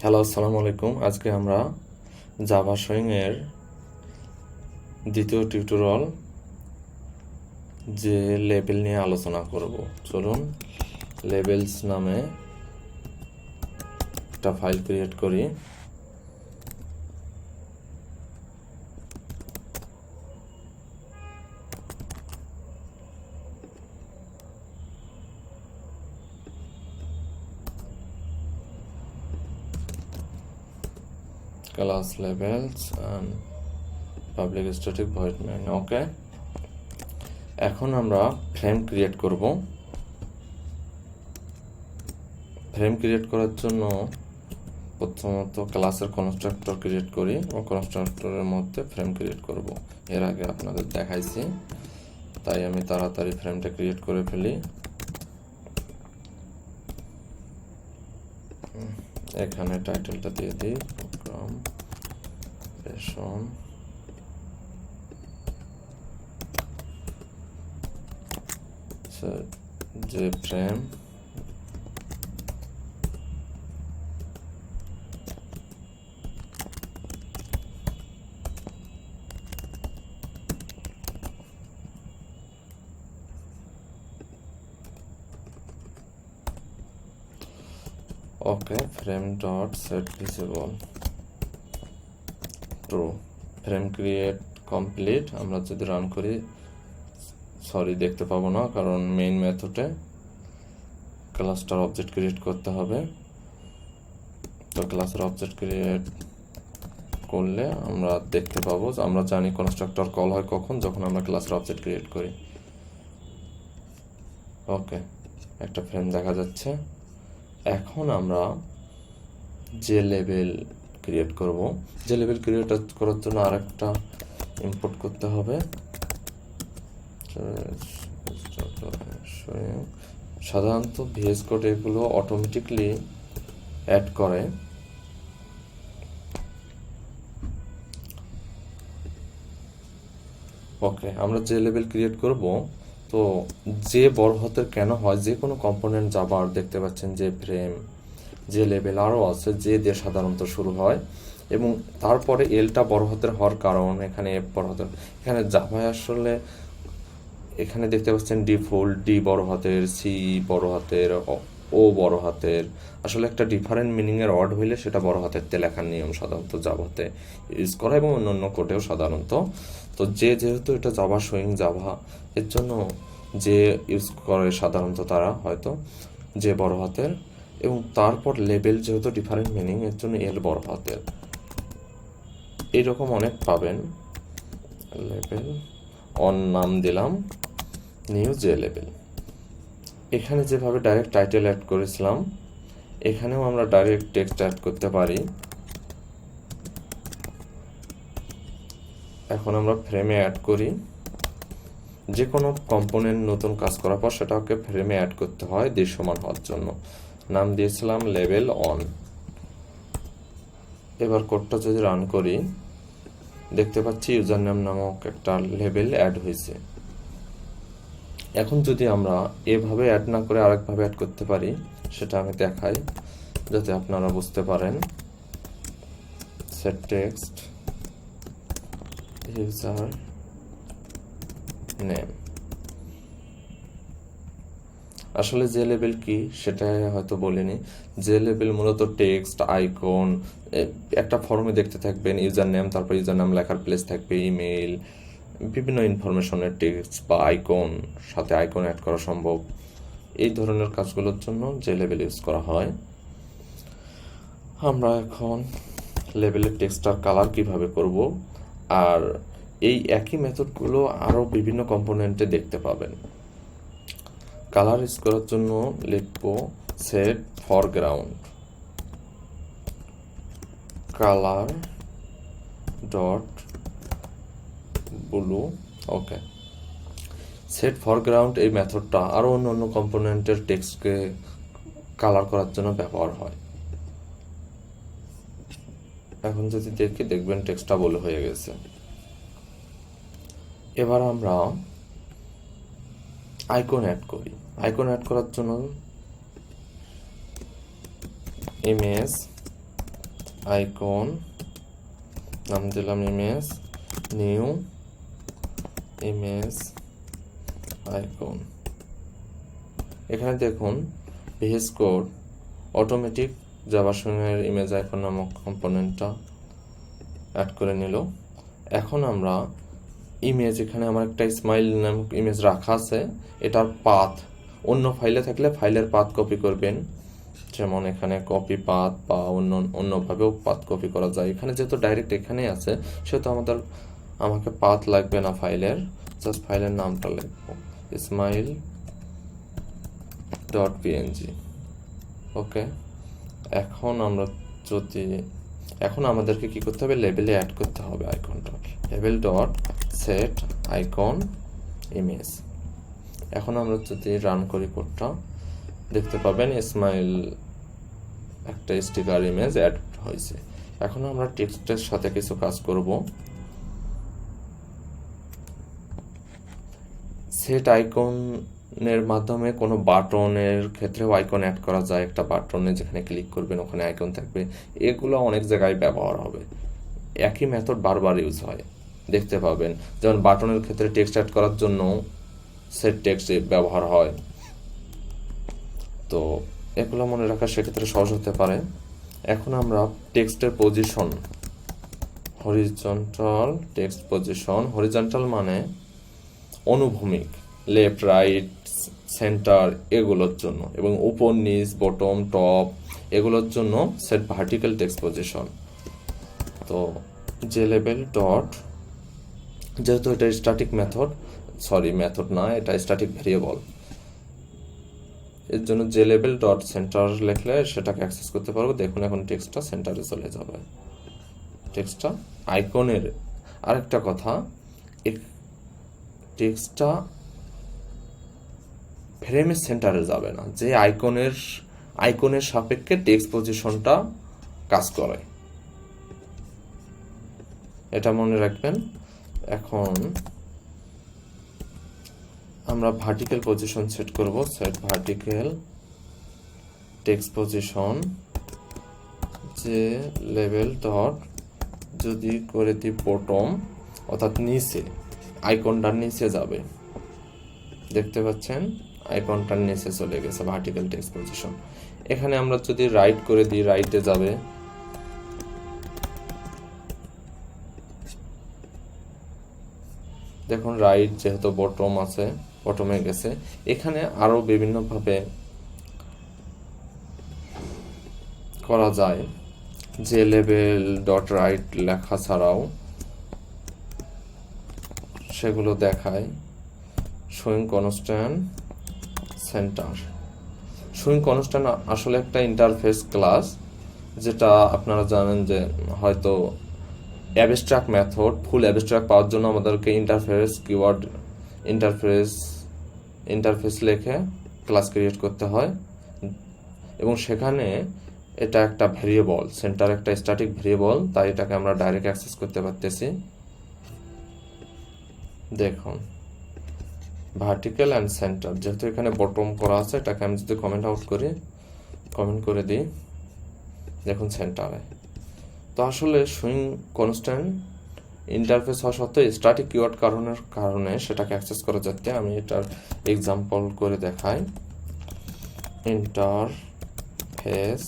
Hello, আসসালামু আলাইকুম। আজকে আমরা জাভা শোয়িং এর দ্বিতীয় টিউটোরিয়াল যে লেবেল নিয়ে আলোচনা করব। চলুন লেবেলস নামে একটা ফাইল ক্রিয়েট করি। Class labels and public static void main. Okay, এখন আমরা ফ্রেম ক্রিয়েট করব। ফ্রেম ক্রিয়েট করার জন্য প্রথমত ক্লাসের কনস্ট্রাক্টর ক্রিয়েট করি ও কনস্ট্রাক্টরের মধ্যে ফ্রেম ক্রিয়েট করব। এর আগে আপনাদের দেখাইছি, তাই আমি তাড়াতাড়ি ফ্রেমটা ক্রিয়েট করে ফেলি। এখানে টাইটেলটা দিয়ে দিই প্রোগ্রাম রেশন যে frame okay frame dot set visible true. Frame create complete. আমরা যদি রান করি, সরি দেখতে পাবো না, কারণ মেইন মেথডে ক্লাসটার অবজেক্ট ক্রিয়েট করতে হবে। তো ক্লাসের অবজেক্ট ক্রিয়েট করলে আমরা দেখতে পাবো। আমরা জানি কনস্ট্রাক্টর কল হয় কখন, যখন আমরা ক্লাসের অবজেক্ট ক্রিয়েট করি। ওকে, একটা ফ্রেম দেখা যাচ্ছে। এখন আমরা যে লেবেল ক্রিয়েট করব, যে লেবেল ক্রিয়েট করার জন্য আরেকটা ইম্পোর্ট করতে হবে। সাধারণত ভিএস কোড এগুলো অটোমেটিকলি অ্যাড করে। ওকে, আমরা যে লেবেল ক্রিয়েট করব, তো যে বড় হাতের কেন হয়, যে কোনো কম্পোনেন্ট জাভার দেখতে পাচ্ছেন যে ফ্রেম, যে লেবেল আরও আছে, যে দিয়ে সাধারণত শুরু হয় এবং তারপরে এলটা বড় হাতের হওয়ার কারণ এখানে এফ বড় হাতের। এখানে জাভায় আসলে এখানে দেখতে পাচ্ছেন ডিফল্ট ডি বড় হাতের, সি বড় হাতের, ও বড় হাতের। আসলে একটা ডিফারেন্ট মিনিংয়ের ওয়ার্ড হইলে সেটা বড় হাতেরতে লেখার নিয়ম সাধারণত জাভাতে ইউজ করা এবং অন্য কোডেও সাধারণত। তো যেহেতু এটা জাভা শোয়িং জাভা, এর জন্য যে ইউজ করে সাধারণত তারা হয়তো যে বড় হাতের, এবং তারপর লেবেল যেহেতু ডিফারেন্ট মিনিং, এর জন্য এল বড় হাতের। এইরকম অনেক পাবেন। লেবেল অন নাম দিলাম, নিউ যে লেবেল। এখানে যেভাবে ডাইরেক্ট টাইটেল অ্যাড করেছিলাম, এখানেও আমরা ডাইরেক্ট টেক্সট অ্যাড করতে পারি। এখন আমরা ফ্রেমে অ্যাড করি। যে কোনো কম্পোনেন্ট নতুন কাজ করার পর সেটাকে ফ্রেমে অ্যাড করতে হয় দৃশ্যমান হওয়ার জন্য। নাম দিয়েছিলাম লেবেল অন। এবার কোডটা যদি রান করি, দেখতে পাচ্ছি ইউজার নেম নামক একটা লেবেল অ্যাড হয়েছে। এখন যদি আমরা এভাবে অ্যাড না করে আরেকভাবে অ্যাড করতে পারি, সেটা আমি দেখাই যাতে আপনারা বুঝতে পারেন। Set text user name. আসলে যে লেবেল কি সেটা হয়তো বলিনি। যে লেবেল মূলত টেক্সট, আইকন, একটা ফর্মে দেখতে থাকবেন ইউজার নেম, তারপর ইউজার নাম লেখার প্লেস থাকবে, ইমেল, বিভিন্ন ইনফরমেশনের টেক্সট বা আইকন, সাথে আইকন অ্যাড করা সম্ভব। এই ধরনের কাজগুলোর জন্য যে লেবেল ইউজ করা হয়। আমরা এখন লেবেলের টেক্সটার কালার কিভাবে করব, আর এই একই মেথডগুলো আরও বিভিন্ন কম্পোনেন্টে দেখতে পাবেন। কালার ইউজ করার জন্য লিখব set foreground colour dot blue. Okay, set foreground এই মেথডটা আরও অন্য কম্পোনেন্টের টেক্সটকে কালার করার জন্য ব্যবহার হয়। এখন যদি দেখবেন টেক্সটটা ব্লু হয়ে গেছে। এবার আমরা আইকন অ্যাড করি। আইকন অ্যাড করার জন্য ইমেজ আইকন, নাম দিলাম ইমেজ, নিউ ইমেজ আইকন। এখানে দেখুন ভিএস কোড অটোমেটিক জাভাসিংহের ইমেজ আইকন নামক কম্পোনেন্টটা অ্যাড করে নিল। এখন আমরা ইমেজ, এখানে আমার একটা স্মাইল নামক ইমেজ রাখা আছে, এটার পাথ অন্য ফাইলে থাকলে ফাইলের পাথ কপি করবেন, যেমন এখানে কপি পাথ বা অন্যভাবেও পাথ কপি করা যায়। এখানে যেহেতু ডাইরেক্ট এখানেই আছে সেহেতু আমাকে পাথ লাগবে না ফাইলের, জাস্ট ফাইলের নামটা লিখবো smile.png। ওকে, এখন আমাদেরকে কি করতে হবে, লেবেলে অ্যাড করতে হবে আইকনটা, label.set icon image। এখন আমরা যদি রান করি কোডটা, দেখতে পাবেন স্মাইল একটা স্টিকার ইমেজ অ্যাড হয়েছে। এখন আমরা টেক্সটের সাথে কিছু কাজ করব। সেট আইকনের মাধ্যমে কোনো বাটনের ক্ষেত্রেও আইকন অ্যাড করা যায়। একটা বাটনে যেখানে ক্লিক করবেন ওখানে আইকন থাকবে, এগুলো অনেক জায়গায় ব্যবহার হবে। একই মেথড বারবার ইউজ হয়, দেখতে পাবেন। যেমন বাটনের ক্ষেত্রে টেক্সট অ্যাড করার জন্য সেট টেক্সট ব্যবহার হয়। তো এগুলো মনে রাখা সেক্ষেত্রে সহজ হতে পারে। এখন আমরা টেক্সটের position, horizontal text position, horizontal মানে অনুভূমিক, লেফট রাইট সেন্টার এগুলোর জন্য, এবং উপর নিচ বটম টপ এগুলোর জন্য সেট ভার্টিক্যাল টেক্সট পজিশন। তো যে লেবেল ডট, যেহেতু এটা স্ট্যাটিক মেথড না, এটা স্ট্যাটিক ভেরিয়েবল, এর জন্য যে লেবেল ডট সেন্টার লিখলে সেটাকে অ্যাক্সেস করতে পারবো। দেখুন এখন টেক্সটটা সেন্টারে চলে যাবে, টেক্সটটা আইকনের। আরেকটা কথা, টেক্সটটা ফ্রেমের সেন্টারে যাবে না, যে আইকনের সাপেক্ষে টেক্সট পজিশনটা কাজ করে, এটা মনে রাখবেন। এখন আমরা ভার্টিক্যাল পজিশন সেট করব, সেট ভার্টিক্যাল টেক্সট পজিশন, যে লেভেল ডট, যদি করে দিই বটম, অর্থাৎ নিচে, আইকনটার নিচে যাবে, দেখতে পাচ্ছেন আইকনটার নিচে চলে গেছে ভার্টিক্যাল টেক্সট পজিশন। এখানে আমরা যদি রাইট করে দিই, রাইটে যাবে। দেখুন রাইট যেহেতু বটম আছে, বটমে গেছে। এখানে আরো বিভিন্নভাবে করা যায়, যে লেভেল ডট রাইট লেখা ছাড়াও সেগুলো দেখায়। Showing constant centre, showing constant আসলে একটা ইন্টারফেস ক্লাস, যেটা আপনারা জানেন যে হয়তো অ্যাবস্ট্রাক্ট মেথড, ফুল অ্যাবস্ট্রাক্ট পাওয়ার জন্য আমাদেরকে ইন্টারফেস কিওয়ার্ড, ইন্টারফেস লিখে ক্লাস ক্রিয়েট করতে হয়, এবং সেখানে এটা একটা ভেরিয়েবল, সেন্টার একটা স্ট্যাটিক ভেরিয়েবল, তাই এটাকে আমরা ডাইরেক্ট অ্যাক্সেস করতে পারতেছি। দেখুন ভার্টিক্যাল অ্যান্ড সেন্টার, যেহেতু এখানে বটম করা আছে, এটাকে আমি যদি কমেন্ট করে দিই, দেখুন সেন্টারে। তো আসলে সুইং কনস্ট্যান্ট ইন্টারফেস হওয়া সত্ত্বেও স্ট্যাটিক কিওয়ার্ড কারণে সেটাকে অ্যাক্সেস করা যাচ্ছে। আমি এটার এক্সাম্পল করে দেখাই। Interface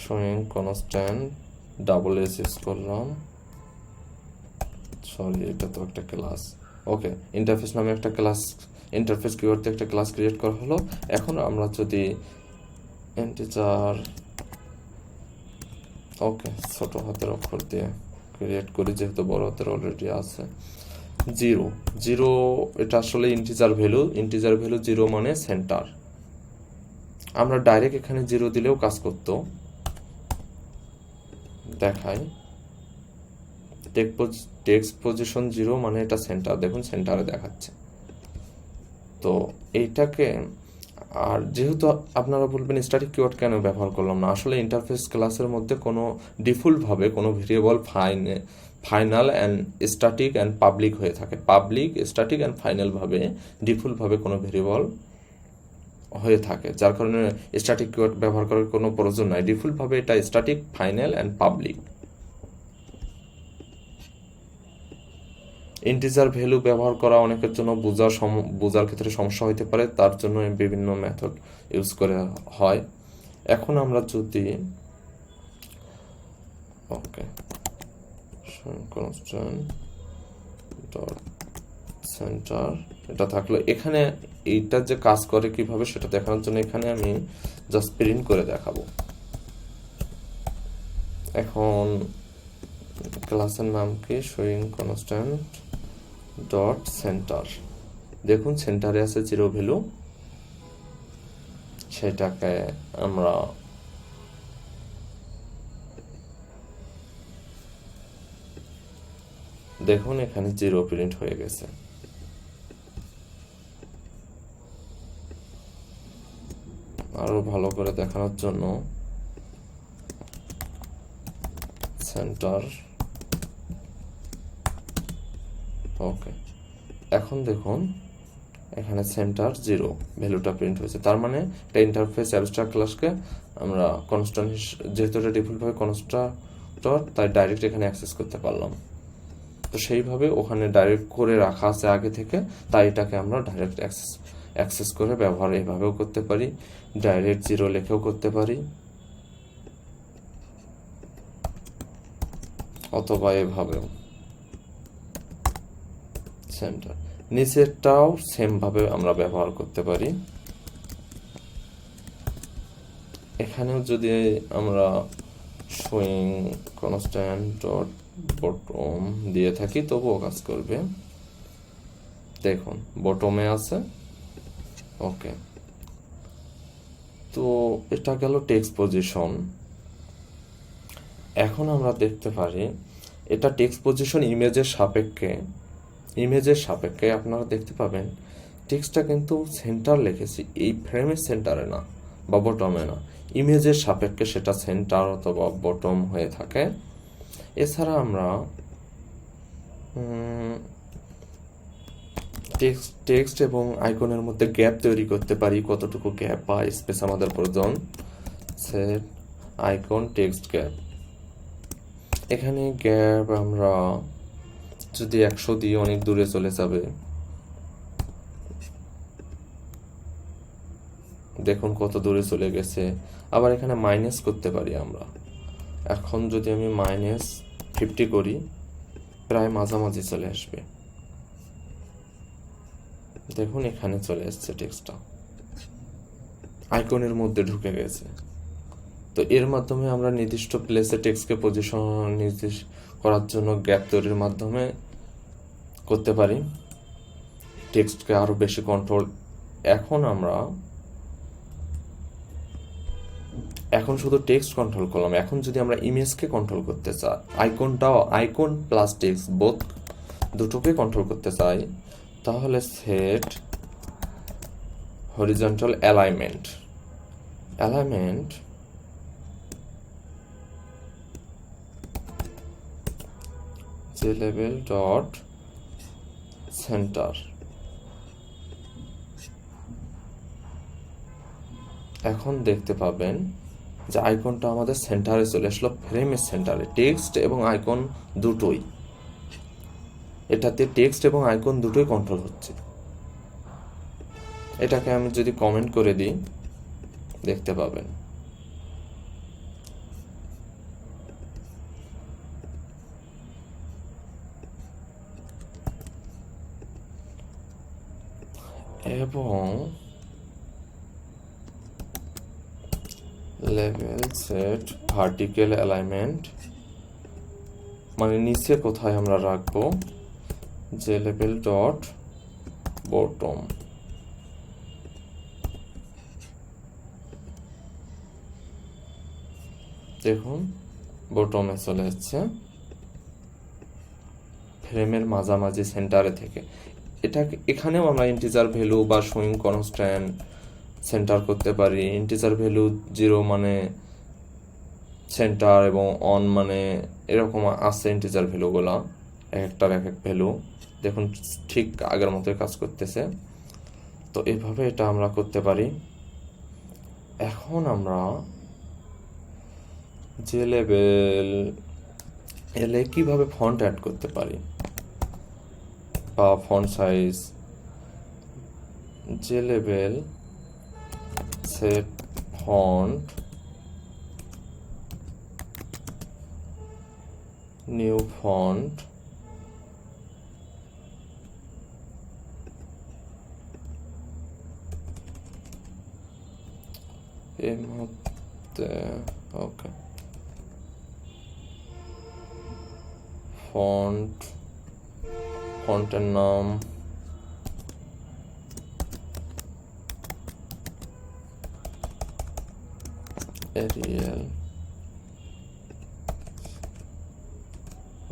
showing constant double S use করলাম, সরি এটা তো একটা ক্লাস। ওকে, ইন্টারফেস নামে একটা ক্লাস, ইন্টারফেস কিওয়ার্ড দিয়ে একটা ক্লাস ক্রিয়েট করা হলো। এখন আমরা যদি ইন্টিজার, ওকে, ছোট হাতের অক্ষর দিয়ে ক্রিয়েট করি, যেহেতু বড় হাতের অলরেডি আছে। 0 এটা আসলে ইন্টিজার ভ্যালু 0 মানে সেন্টার। আমরা ডাইরেক্ট এখানে 0 দিলেও কাজ করতো, দেখাই। টেক্সট পজিশন 0 মানে এটা সেন্টার, দেখুন সেন্টারে দেখাচ্ছে। তো এইটাকে, আর যেহেতু আপনারা বলবেন স্ট্যাটিক কিওয়ার্ড কেন ব্যবহার করলাম না, আসলে ইন্টারফেস ক্লাসের মধ্যে কোনো ডিফল্টভাবে কোনো variable final and static and public হয়ে থাকে। পাবলিক, স্ট্যাটিক অ্যান্ড ফাইনাল ভাবে ডিফল্টভাবে কোনো ভেরিয়েবল হয়ে থাকে, যার কারণে স্ট্যাটিক কিওয়ার্ড ব্যবহার করার কোনো প্রয়োজন নাই। ডিফল্টভাবে এটা static, final and public. Integer value ব্যবহার করা অনেকের জন্য বোঝার ক্ষেত্রে সমস্যা হতে পারে, তার জন্য বিভিন্ন মেথড ইউজ করে হয়। এখন আমরা যদি ওকে কনস্ট্যান্ট ডট সেন্টার এটা থাকলো, এখানে এইটা যে কাজ করে কিভাবে সেটা দেখানোর জন্য এখানে আমি জাস্ট প্রিন্ট করে দেখাবো। এখন ক্লাসের নাম কি, শোয়িং কনস্ট্যান্ট ডট সেন্টার। দেখুন সেন্টারে আছে 0 ভ্যালু, সেটাকে আমরা দেখুন এখানে 0 প্রিন্ট হয়ে গেছে। আরো ভালো করে দেখানোর জন্য সেন্টার ওকে, এখন দেখুন এখানে সেন্টার 0 ভ্যালুটা প্রিন্ট হয়েছে। তার মানে এটা ইন্টারফেস অ্যাবস্ট্রাক্ট ক্লাসকে আমরা কনস্ট্যান্ট, যেহেতু এটা ডিফল্টভাবে কনস্ট্রাক্টর, তাই ডাইরেক্ট এখানে অ্যাক্সেস করতে পারলাম। তো সেইভাবে ওখানে ডাইরেক্ট করে রাখা আছে আগে থেকে, তাই এটাকে আমরা ডাইরেক্ট অ্যাক্সেস করে ব্যবহার এইভাবেও করতে পারি, ডাইরেক্ট 0 লিখেও করতে পারি, অথবা এভাবেও সেন্টার। নিচেরটাও সেম ভাবে আমরা ব্যবহার করতে পারি। এখানেও যদি আমরা শোয়িং কনস্ট্যান্ট ডট বটম দিয়ে থাকি তবুও কাজ করবে। দেখুন বটমে আছে ওকে। তো এটা গেল টেক্সট পজিশন। এখন আমরা দেখতে পারি এটা টেক্সট পজিশন ইমেজের সাপেক্ষে আপনারা দেখতে পাবেন টেক্সটটা কিন্তু সেন্টার লিখেছি, এই ফ্রেমের সেন্টারে না বা বটমে না, ইমেজের সাপেক্ষে সেটা সেন্টার অথবা বটম হয়ে থাকে। এছাড়া আমরা টেক্সট এবং আইকনের মধ্যে গ্যাপ তৈরি করতে পারি, কতটুকু গ্যাপ বা স্পেস আমাদের প্রয়োজন। সেট আইকন টেক্সট গ্যাপ, এখানে গ্যাপ আমরা যদি 100 দিয়ে অনেক দূরে চলে যাবে, দেখুন কত দূরে চলে গেছে। আবার এখানে মাইনাস করতে পারি আমরা। এখন যদি আমি -50 করি, প্রায় মাঝামাঝি চলে আসবে। দেখুন এখানে চলে আসছে টেক্সটটা, আইকনের মধ্যে ঢুকে গেছে। তো এর মাধ্যমে আমরা নির্দিষ্ট প্লেসে টেক্সটকে পজিশন নির্দেশ করার জন্য গ্যাপ তৈরির মাধ্যমে করতে পারি, টেক্সটকে আরো বেশি কন্ট্রোল। এখন শুধু টেক্সট কন্ট্রোল করলাম। এখন যদি আমরা ইমেজকে কন্ট্রোল করতে চাই, আইকন প্লাস টেক্সট বোথ দুটোকে কন্ট্রোল করতে চাই, তাহলে set horizontal alignment level dot centre. এখন দেখতে পাবেন যে আইকনটা আমাদের সেন্টারে চলে আসলো, ফ্রেমের সেন্টারে, টেক্সট এবং আইকন দুটোই। এটাতে টেক্সট এবং আইকন দুটোই কন্ট্রোল হচ্ছে। এটাকে আমি যদি কমেন্ট করে দিই দেখতে পাবেন। এবং লেভেল সেট ভার্টিক্যাল অ্যালাইনমেন্ট, মানে নিচে কোথায় আমরা রাখবো, যে লেভেল ডট বটম। দেখুন বটমে চলে যাচ্ছে, ফ্রেমের মাঝামাঝি সেন্টারে থেকে। এখানেও আমরা ইন্টিজার ভ্যালু বা শোয়িং কনস্ট্যান্ট সেন্টার করতে পারি। ইন্টিজার ভ্যালু 0 মানে সেন্টার এবং 1 মানে এরকম আছে ইন্টিজার ভ্যালুগুলা, একটার এক ভ্যালু। দেখুন ঠিক আগের মতোই কাজ করতেছে। তো এইভাবে এটা আমরা করতে পারি। এখন আমরা যে লেভেল এলে কিভাবে ফন্ট অ্যাড করতে পারি বা ফন্ট সাইজ, যে level set font new font এর মধ্যে ওকে ফন্টের নাম এরিয়াল,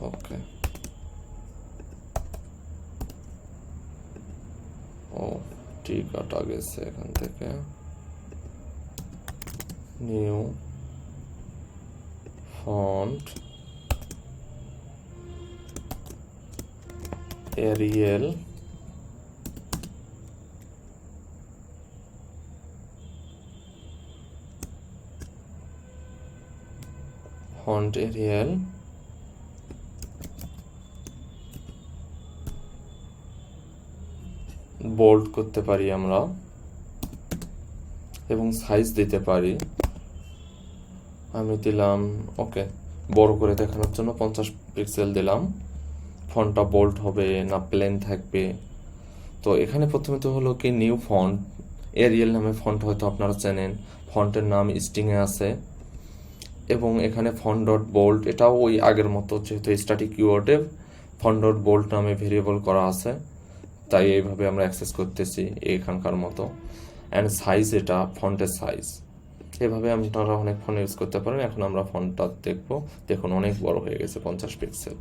ওকে ও টি কাটা গেছে এখান থেকে, new font Arial font Arial bold করতে পারি আমরা এবং সাইজ দিতে পারি। আমি দিলাম ওকে বড় করে দেখানোর জন্য 50 পিক্সেল দিলাম। ফন্টটা বোল্ড হবে না প্লেন থাকবে, তো এখানে প্রথমে তো হলো কি নিউ ফন্ট এরিয়াল নামে ফন্ট, হয়তো আপনারা চেনেন, ফন্টের নাম স্ট্রিংয়ে আছে এবং এখানে ফন্ট ডট বোল্ড, এটাও ওই আগের মতো, যেহেতু স্ট্যাটিক কিওয়ার্ডে ফন্ট ডট বোল্ড নামে ভেরিয়েবল করা আছে, তাই এইভাবে আমরা অ্যাক্সেস করতেছি এখানকার মতো। অ্যান্ড সাইজ, এটা ফন্টের সাইজ, এভাবে আপনারা অনেক ফন্ট ইউজ করতে পারেন। এখন আমরা ফন্টটা দেখবো, দেখুন অনেক বড় হয়ে গেছে 50 পিক্সেল।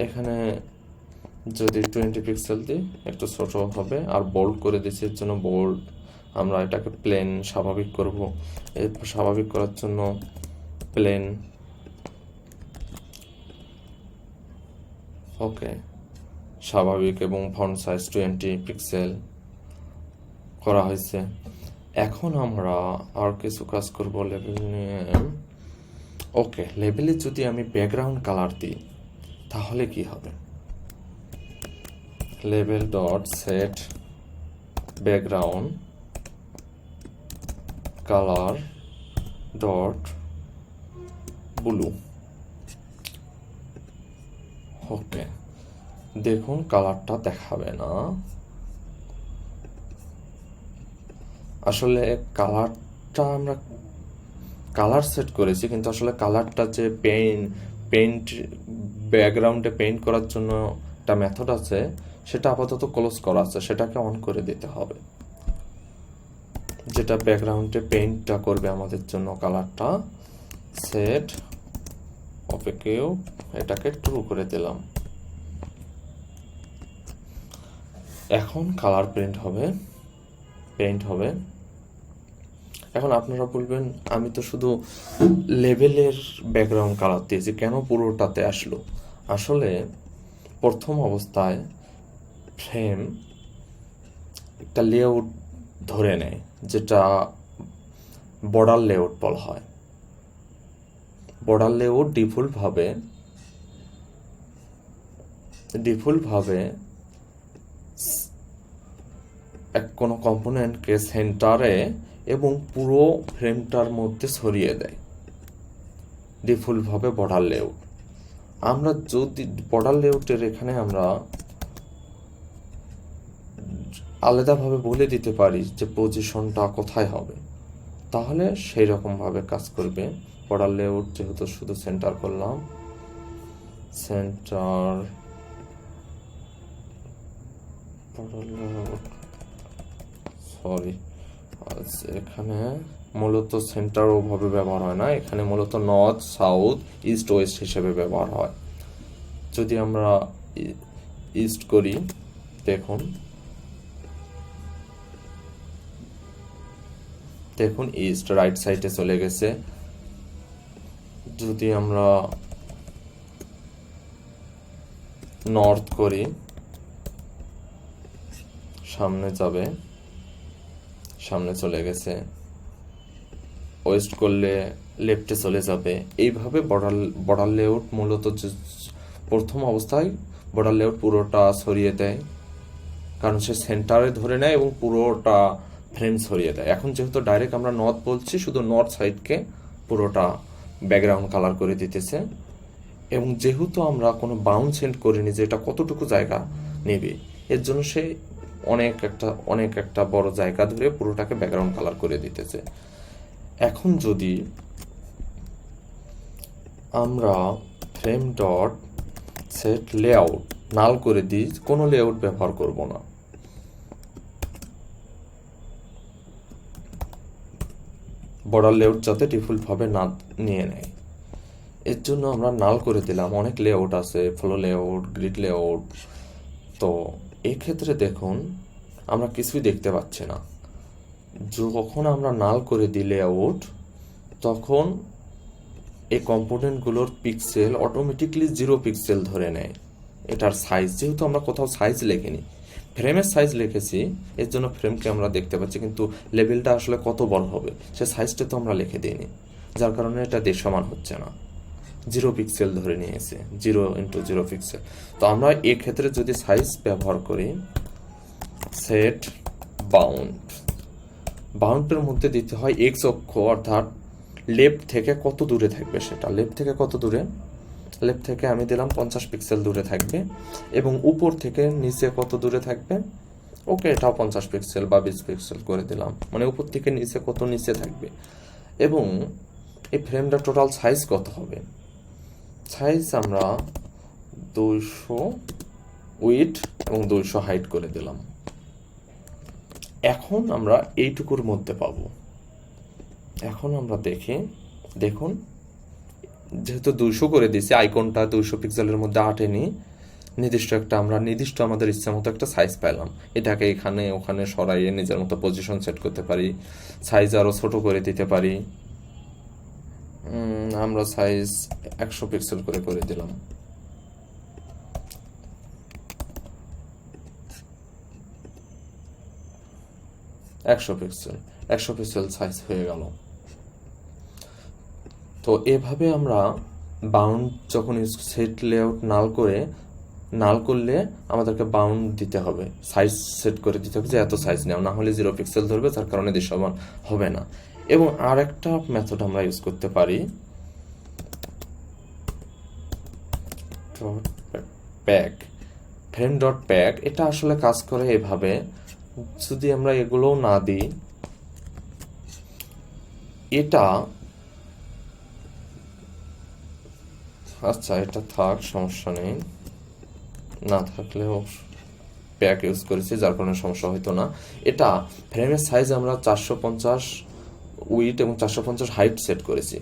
এখানে যদি 20 পিক্সেল দিই একটু ছোট হবে, আর বোল্ড করে দিচ্ছি এর জন্য বোল্ড। আমরা এটাকে প্লেন স্বাভাবিক করব, এই স্বাভাবিক করার জন্য প্লেন, ওকে স্বাভাবিক, এবং ফন্ট সাইজ 20 পিক্সেল করা হয়েছে। এখন আমরা আর কিছু কাজ করব লেভেল নিয়ে। ওকে, লেভেলে যদি আমি ব্যাকগ্রাউন্ড কালার দিই তাহলে কি হবে? লেভেল dot set background colour dot blue, okay দেখুন কালারটা দেখাবে না, আসলে কালারটা আমরা কালার সেট করেছি, কিন্তু আসলে কালারটা যে পেইন্ট ব্যাকগ্রাউন্ডে পেইন্ট করার জন্য একটা মেথড আছে, সেটা আপাতত ক্লোজ করা আছে, সেটাকে অন করে দিতে হবে, যেটা ব্যাকগ্রাউন্ডে পেইন্টটা করবে আমাদের জন্য কালারটা। সেট অপেকেও এটাকে ট্রু করে দিলাম। এখন কালার পেইন্ট হবে। এখন আপনারা বলবেন আমি তো শুধু লেভেলের ব্যাকগ্রাউন্ড কালার দিয়েছি, কেন পুরোটাতে আসলো? আসলে প্রথম অবস্থায় ফ্রেম একটা লেআউট ধরে নেয়, যেটা বর্ডার লেআউট বলা হয়। বর্ডার লেআউট ডিফল্টভাবে কোনো কম্পোনেন্টকে সেন্টারে এবং পুরো ফ্রেমটার মধ্যে ছড়িয়ে দেয়, ডিফল্টভাবে বর্ডার লেআউট। আমরা যদি বর্ডার লেআউটের এখানে আমরা আলাদাভাবে বলে দিতে পারি যে পজিশনটা কোথায় হবে, তাহলে সেই রকমভাবে কাজ করবে। বর্ডার লেআউট যেহেতু শুধু সেন্টার করলাম, সেন্টার বর্ডার লেআউট, সরি এখানে মূলত সেন্টার ওভাবে ব্যবহার হয় না, এখানে মূলত নর্থ সাউথ ইস্ট ওয়েস্ট হিসেবে ব্যবহার হয়। যদি আমরা ইস্ট করি, দেখুন ইস্ট রাইট সাইডে চলে গেছে। যদি আমরা নর্থ করি, সামনে যাবে, সামনে চলে গেছে, ওয়েস্ট করলে লেফটে চলে যাবে। এইভাবে বর্ডার লেআউট মূলত প্রথম অবস্থায় বর্ডার লেআউট পুরোটা ছড়িয়ে দেয়, কারণ সে সেন্টারে ধরে নেয় এবং পুরোটা ফ্রেম ছড়িয়ে দেয়। এখন যেহেতু ডাইরেক্ট আমরা নর্থ বলছি, শুধু নর্থ সাইডকে পুরোটা ব্যাকগ্রাউন্ড কালার করে দিতেছে। এবং যেহেতু আমরা কোনো বাউন্ড সেন্ড করিনি যে এটা কতটুকু জায়গা নেবে, এর জন্য সে অনেক একটা বড় জায়গা ধরে পুরোটাকে ব্যাকগ্রাউন্ড কালার করে দিতেছে। এখন যদি আমরা ফ্রেম ডট সেট লেআউট নাল করে দিই, কোনো লেআউট ব্যবহার করব না, বর্ডার লেআউট যাতে ডিফল্টভাবে না নিয়ে নেয়, এর জন্য আমরা নাল করে দিলাম। অনেক লেআউট আছে, ফ্লো লেআউট, গ্রিড লেআউট। তো এক্ষেত্রে দেখুন আমরা কিছুই দেখতে পাচ্ছি না। যখন আমরা নাল করে দিই লেআউট, তখন এই কম্পোনেন্টগুলোর পিক্সেল অটোমেটিকলি 0 পিক্সেল ধরে নেয়। এটার সাইজ, যেহেতু আমরা কোথাও সাইজ লেখিনি, ফ্রেমের সাইজ লিখেছি, এর জন্য ফ্রেমকে আমরা দেখতে পাচ্ছি, কিন্তু লেভেলটা আসলে কত বড় হবে সে সাইজটা তো আমরা লিখে দিইনি, যার কারণে এটা দৃশ্যমান হচ্ছে না। 0 পিক্সেল ধরে নিয়েছে, 0 × 0 পিক্সেল। তো আমরা এক্ষেত্রে যদি সাইজ ব্যবহার করি, সেট বাউন্ডের মধ্যে দিতে হয় এক্স অক্ষ, অর্থাৎ লেফট থেকে কত দূরে থাকবে সেটা। লেফট থেকে কত দূরে? লেফট থেকে আমি দিলাম 50 পিক্সেল দূরে থাকবে। এবং উপর থেকে নিচে কত দূরে থাকবে? ওকে, এটাও 50 পিক্সেল বা 20 পিক্সেল করে দিলাম, মানে উপর থেকে নিচে কত নিচে থাকবে। এবং এই ফ্রেমটা টোটাল সাইজ কত হবে? সাইজ আমরা 200 উইডথ এবং 200 হাইট করে দিলাম। এখন আমরা এইটুকুর মধ্যে পাবো। এখন আমরা দেখুন যেহেতু 200 করে দিয়েছি, আইকনটা 200 পিক্সেলের মধ্যে আটেনি, নির্দিষ্ট আমাদের ইচ্ছা মতো একটা সাইজ পেলাম। এটাকে এখানে ওখানে সরাইয়ে নিজের মতো পজিশন সেট করতে পারি, সাইজ আরও ছোট করে দিতে পারি। আমরা সাইজ 100 পিক্সেল করে দিলাম। একশো পিক্সেল সাইজ হয়ে গেল। তো এভাবে আমরা বাউন্ড যখন সেট লেআউট নাল করলে আমাদেরকে বাউন্ড দিতে হবে, সাইজ সেট করে দিতে হবে যে এত সাইজ নেও, না হলে 0 পিক্সেল ধরবে, যার কারণে দৃশ্যমান হবে না। এবং আর একটা মেথড আমরা ইউজ করতে পারি, ফ্রেম ডট প্যাক। এটা আসলে কাজ করে এভাবে, যদি আমরা এগুলোও না দিই, এটা আচ্ছা এটা থাক, সমস্যা নেই, না থাকলেও প্যাক ইউজ করেছি যার কারণে সমস্যা হইতো না। এটা ফ্রেমের সাইজ আমরা 450 উইডথ এবং 450 হাইট সেট করেছি।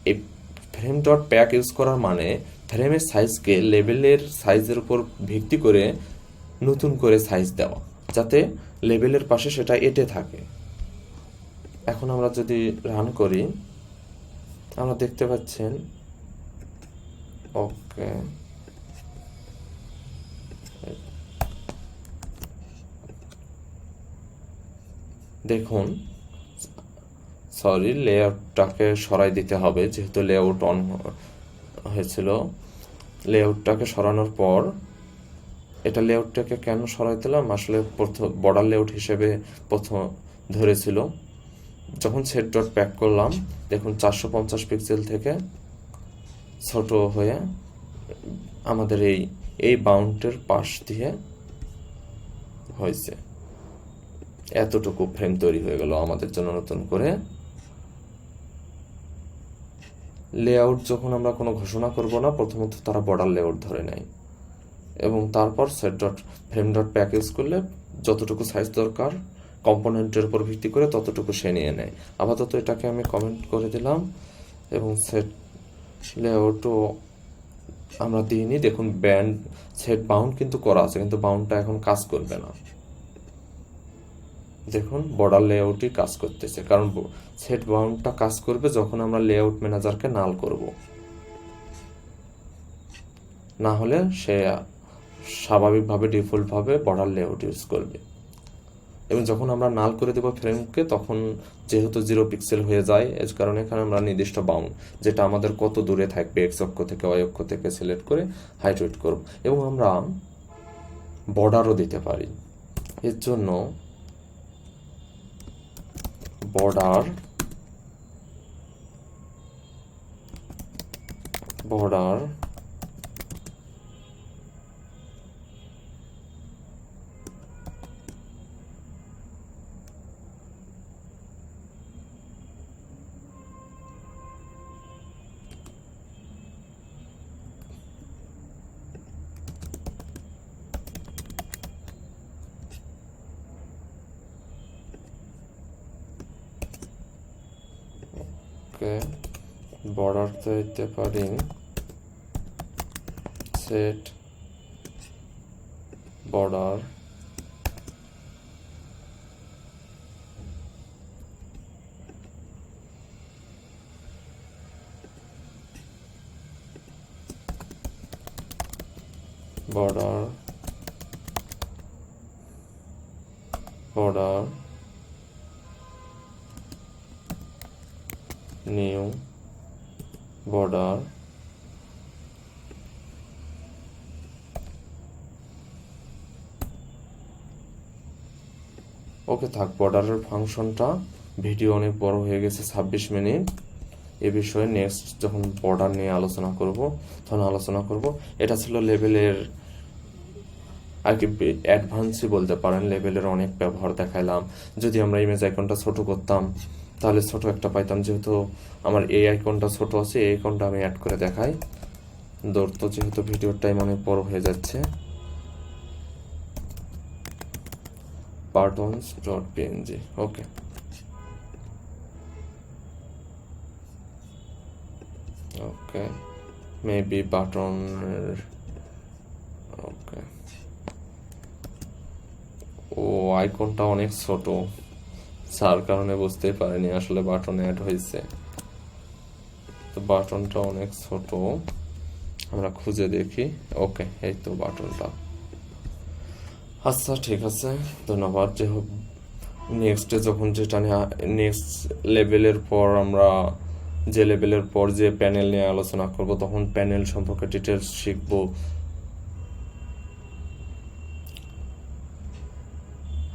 এই ফ্রেম ডট প্যাক ইউজ করার মানে ফ্রেমের সাইজকে লেভেলের সাইজের উপর ভিত্তি করে নতুন করে সাইজ দেওয়া, যাতে লেভেলের পাশে সেটা এঁটে থাকে। এখন আমরা যদি রান করি, আমরা দেখতে পাচ্ছেন ওকে, দেখুন লেআউটটাকে সরাই দিতে হবে, যেহেতু লেআউট অন হয়েছিল। লেআউটটাকে সরানোর পর, এটা লেআউটটাকে কেন সরাই দিলাম, আসলে বর্ডার লেআউট হিসেবে প্রথম ধরেছিল। যখন সেট ডট প্যাক করলাম, দেখুন 450 পিক্সেল থেকে ছোট হয়ে আমাদের এই বাউন্ডের পাশ দিয়ে হয়েছে। এতটুকু ফ্রেম তৈরি হয়ে গেল আমাদের জন্য নতুন করে। লেআউট যখন আমরা কোনো ঘোষণা করব না, প্রথমত তারা বর্ডার লেআউট ধরে নেয় এবং তারপর ফ্রেম ডট প্যাক ইউজ করলে যতটুকু সাইজ দরকার কম্পোনেন্টের উপর ভিত্তি করে ততটুকু সে নিয়ে নেয়। আপাতত এটাকে আমি কমেন্ট করে দিলাম এবং সেট লেআউটও আমরা দিইনি। দেখুন সেট বাউন্ড কিন্তু করা আছে, কিন্তু বাউন্ডটা এখন কাজ করবে না। দেখুন বর্ডার লেআউটই কাজ করতেছে, কারণ সেট বাউন্ডটা কাজ করবে যখন আমরা লেআউট ম্যানেজারকে নাল করব, না হলে সে স্বাভাবিকভাবে ডিফল্টভাবে বর্ডার লেআউট ইউজ করবে। এবং যখন আমরা নাল করে দেবো ফ্রেমকে তখন যেহেতু 0 পিক্সেল হয়ে যায়, এর কারণে এখানে আমরা নির্দিষ্ট বাউন্ড, যেটা আমাদের কত দূরে থাকবে এক্স অক্ষ থেকে ওয়াই অক্ষ থেকে সিলেক্ট করে হাইট ওয়েট করব। এবং আমরা বর্ডারও দিতে পারি। এর জন্য বর্ডার বর্ডার বর্ডার দিতে পারি set border border new border okay থাক। বর্ডারের ফাংশনটা ভিডিও অনেক বড় হয়ে গেছে, 26 মিনিট। এ বিষয়ে নেক্সট যখন বর্ডার নিয়ে আলোচনা করব তখন আলোচনা করব। এটা ছিল লেভেলের আর কি অ্যাডভান্সই বলতে পারেন, লেভেলের অনেক ব্যবহার দেখাইলাম। যদি আমরা ইমেজ আইকনটা ছোট করতাম তাহলে ছোট একটা পাইতাম, যেহেতু আমার এই আইকনটা ছোট আছে, এই আইকনটা আমি অ্যাড করে দেখাই। দৌড় তো যেহেতু ভিডিওর টাইম অনেক বড় হয়ে যাচ্ছে। buttons.png ওকে মেবি বাটন ওকে। ও আইকনটা অনেক ছোট, যার কারণে বুঝতেই পারিনি আসলে বাটন অ্যাড হয়েছে। তো বাটনটা অনেক ছোট, আমরা খুঁজে দেখি। ওকে, এই তো বাটনটা। আচ্ছা ঠিক আছে, ধন্যবাদ। যে হোক, নেক্সটে যখন যেটা নিয়ে নেক্সট লেভেলের পর আমরা যে লেভেলের পর যে প্যানেল নিয়ে আলোচনা করব তখন প্যানেল সম্পর্কে ডিটেলস শিখব।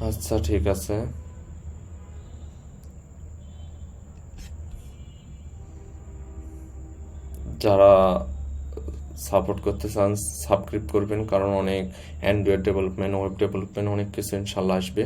আচ্ছা ঠিক আছে, যারা সাপোর্ট করতে চান সাবস্ক্রাইব করবেন, কারণ অনেক অ্যান্ড্রয়েড ডেভেলপমেন্ট, ওয়েব ডেভেলপমেন্ট অনেক কিছু ইনশাল্লাহ আসবে।